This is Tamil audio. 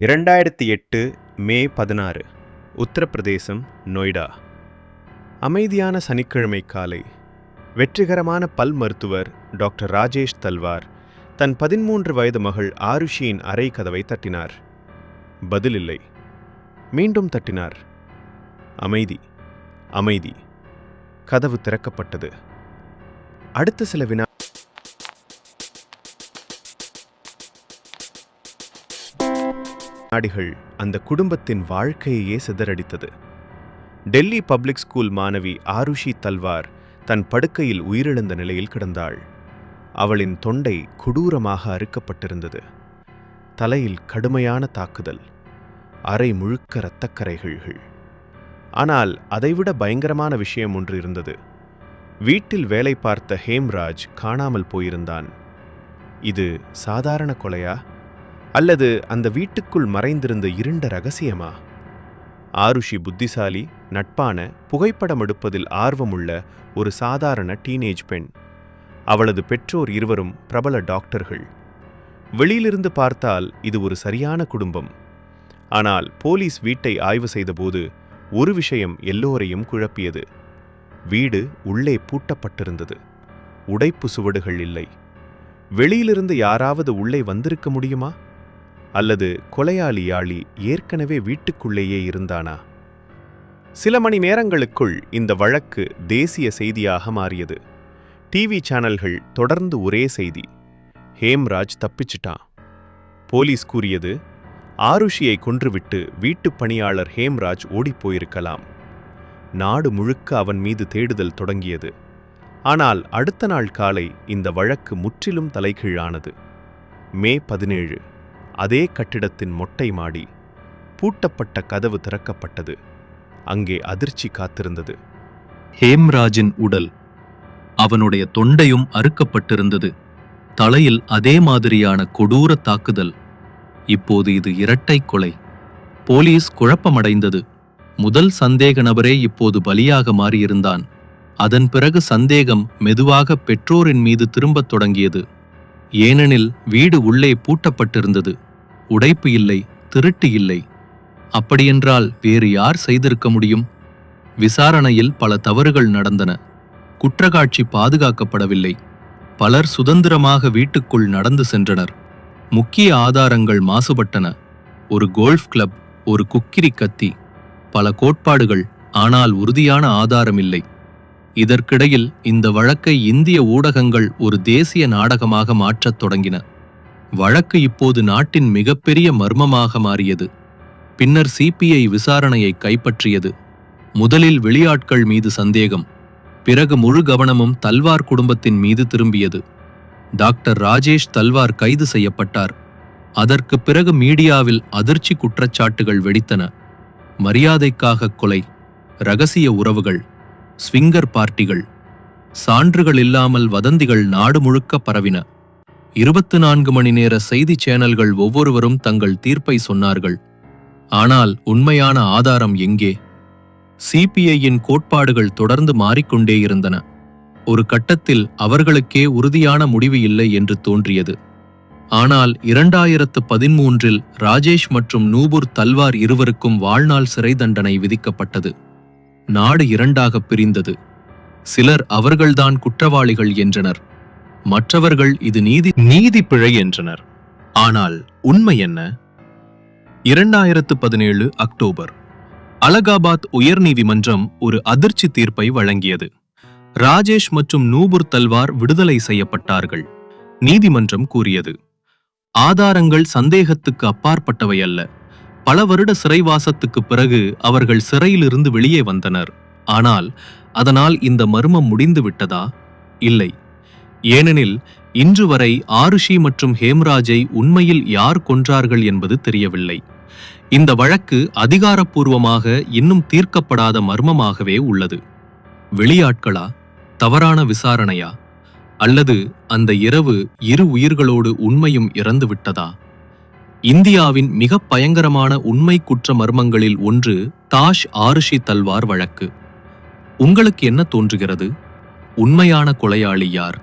2008 மே 16 உத்தரப்பிரதேசம், நொய்டா. அமைதியான சனிக்கிழமை காலை. வெற்றிகரமான பல் மருத்துவர் டாக்டர் ராஜேஷ் தல்வார் தன் 13 வயது மகள் ஆருஷியின் அறை கதவை தட்டினார். பதிலில்லை. மீண்டும் தட்டினார். அமைதி, அமைதி. கதவு திறக்கப்பட்டது. அடுத்த சில வினாடிகள் அந்த குடும்பத்தின் வாழ்க்கையையே சிதறடித்தது. டெல்லி பப்ளிக் ஸ்கூல் மாணவி ஆருஷி தல்வார் தன் படுக்கையில் உயிரிழந்த நிலையில் கிடந்தாள். அவளின் தொண்டை கொடூரமாக அறுக்கப்பட்டிருந்தது. தலையில் கடுமையான தாக்குதல். அறை முழுக்க இரத்தக்கரைகள். ஆனால் அதைவிட பயங்கரமான விஷயம் ஒன்று இருந்தது. வீட்டில் வேலை பார்த்த ஹேம்ராஜ் காணாமல் போயிருந்தான். இது சாதாரண கொலையா, அல்லது அந்த வீட்டுக்குள் மறைந்திருந்த இருண்ட ரகசியமா? ஆருஷி புத்திசாலி, நட்பான, புகைப்படம் எடுப்பதில் ஆர்வமுள்ள ஒரு சாதாரண டீனேஜ் பெண். அவளது பெற்றோர் இருவரும் பிரபல டாக்டர்கள். வெளியிலிருந்து பார்த்தால் இது ஒரு சரியான குடும்பம். ஆனால் போலீஸ் வீட்டை ஆய்வு செய்தபோது ஒரு விஷயம் எல்லோரையும் குழப்பியது. வீடு உள்ளே பூட்டப்பட்டிருந்தது. உடைப்பு சுவடுகள் இல்லை. வெளியிலிருந்து யாராவது உள்ளே வந்திருக்க முடியுமா? அல்லது கொலையாளி ஏற்கனவே வீட்டுக்குள்ளேயே இருந்தானா? சில மணி நேரங்களுக்குள் இந்த வழக்கு தேசிய செய்தியாக மாறியது. டிவி சேனல்கள் தொடர்ந்து ஒரே செய்தி: ஹேம்ராஜ் தப்பிச்சிட்டான். போலீஸ் கூறியது, ஆருஷியை கொன்றுவிட்டு வீட்டுப் பணியாளர் ஹேம்ராஜ் ஓடிப்போயிருக்கலாம். நாடு முழுக்க அவன் மீது தேடுதல் தொடங்கியது. ஆனால் அடுத்த நாள் காலை இந்த வழக்கு முற்றிலும் தலைகீழானது. மே 17. அதே கட்டிடத்தின் மொட்டை மாடி. பூட்டப்பட்ட கதவு திறக்கப்பட்டது. அங்கே அதிர்ச்சி காத்திருந்தது. ஹேம்ராஜின் உடல். அவனுடைய தொண்டையும் அறுக்கப்பட்டிருந்தது. தலையில் அதே மாதிரியான கொடூர தாக்குதல். இப்போது இது இரட்டை கொலை. போலீஸ் குழப்பமடைந்தது. முதல் சந்தேக நபரே இப்போது பலியாக மாறியிருந்தான். அதன் பிறகு சந்தேகம் மெதுவாக பெற்றோரின் மீது திரும்பத் தொடங்கியது. ஏனெனில் வீடு உள்ளே பூட்டப்பட்டிருந்தது. உடைப்பு இல்லை, திருட்டு இல்லை. அப்படியென்றால் வேறு யார் செய்திருக்க முடியும்? விசாரணையில் பல தவறுகள் நடந்தன. குற்றக்காட்சி பாதுகாக்கப்படவில்லை. பலர் சுதந்திரமாக வீட்டுக்குள் நடந்து சென்றனர். முக்கிய ஆதாரங்கள் மாசுபட்டன. ஒரு கோல்ஃப் கிளப், ஒரு குக்கிரி கத்தி, பல கோட்பாடுகள், ஆனால் உறுதியான ஆதாரம் இல்லை. இதற்கிடையில் இந்த வழக்கை இந்திய ஊடகங்கள் ஒரு தேசிய நாடகமாக மாற்றத் தொடங்கின. வழக்கு இப்போது நாட்டின் மிகப்பெரிய மர்மமாக மாறியது. பின்னர் சிபிஐ விசாரணையை கைப்பற்றியது. முதலில் வெளியாட்கள் மீது சந்தேகம். பிறகு முழு கவனமும் தல்வார் குடும்பத்தின் மீது திரும்பியது. டாக்டர் ராஜேஷ் தல்வார் கைது செய்யப்பட்டார். அதற்கு பிறகு மீடியாவில் அதிர்ச்சி குற்றச்சாட்டுகள் வெடித்தன. மரியாதைக்காக கொலை, இரகசிய உறவுகள், ஸ்விங்கர் பார்ட்டிகள். சான்றுகள் இல்லாமல் வதந்திகள் நாடு முழுக்க பரவின. 24 மணி நேர செய்தி சேனல்கள் ஒவ்வொருவரும் தங்கள் தீர்ப்பை சொன்னார்கள். ஆனால் உண்மையான ஆதாரம் எங்கே? சிபிஐயின் கோட்பாடுகள் தொடர்ந்து மாறிக்கொண்டே இருந்தன. ஒரு கட்டத்தில் அவர்களுக்கே உறுதியான முடிவு இல்லை என்று தோன்றியது. ஆனால் 2013இல் ராஜேஷ் மற்றும் நூபுர் தல்வார் இருவருக்கும் வாழ்நாள் சிறை தண்டனை விதிக்கப்பட்டது. நாடு இரண்டாக பிரிந்தது. சிலர் அவர்கள்தான் குற்றவாளிகள் என்றனர். மற்றவர்கள் இது நீதி பிழை என்றனர். ஆனால் உண்மை என்ன? 2017 அக்டோபர், அலகாபாத் உயர்நீதிமன்றம் ஒரு அதிர்ச்சி தீர்ப்பை வழங்கியது. ராஜேஷ் மற்றும் நூபுர் தல்வார் விடுதலை செய்யப்பட்டார்கள். நீதிமன்றம் கூறியது, ஆதாரங்கள் சந்தேகத்துக்கு அப்பாற்பட்டவை அல்ல. பல வருட சிறைவாசத்துக்கு பிறகு அவர்கள் சிறையிலிருந்து வெளியே வந்தனர். ஆனால் அதனால் இந்த மர்மம் முடிந்து விட்டதா? இல்லை. ஏனெனில் இன்று வரை ஆருஷி மற்றும் ஹேம்ராஜை உண்மையில் யார் கொன்றார்கள் என்பது தெரியவில்லை. இந்த வழக்கு அதிகாரப்பூர்வமாக இன்னும் தீர்க்கப்படாத மர்மமாகவே உள்ளது. வெளியாட்களா? தவறான விசாரணையா? அல்லது அந்த இரவு இரு உயிர்களோடு உண்மையும் இறந்து விட்டதா? இந்தியாவின் மிக பயங்கரமான உண்மை குற்ற மர்மங்களில் ஒன்று தாஷ் ஆருஷி தல்வார் வழக்கு. உங்களுக்கு என்ன தோன்றுகிறது? உண்மையான கொலையாளி யார்?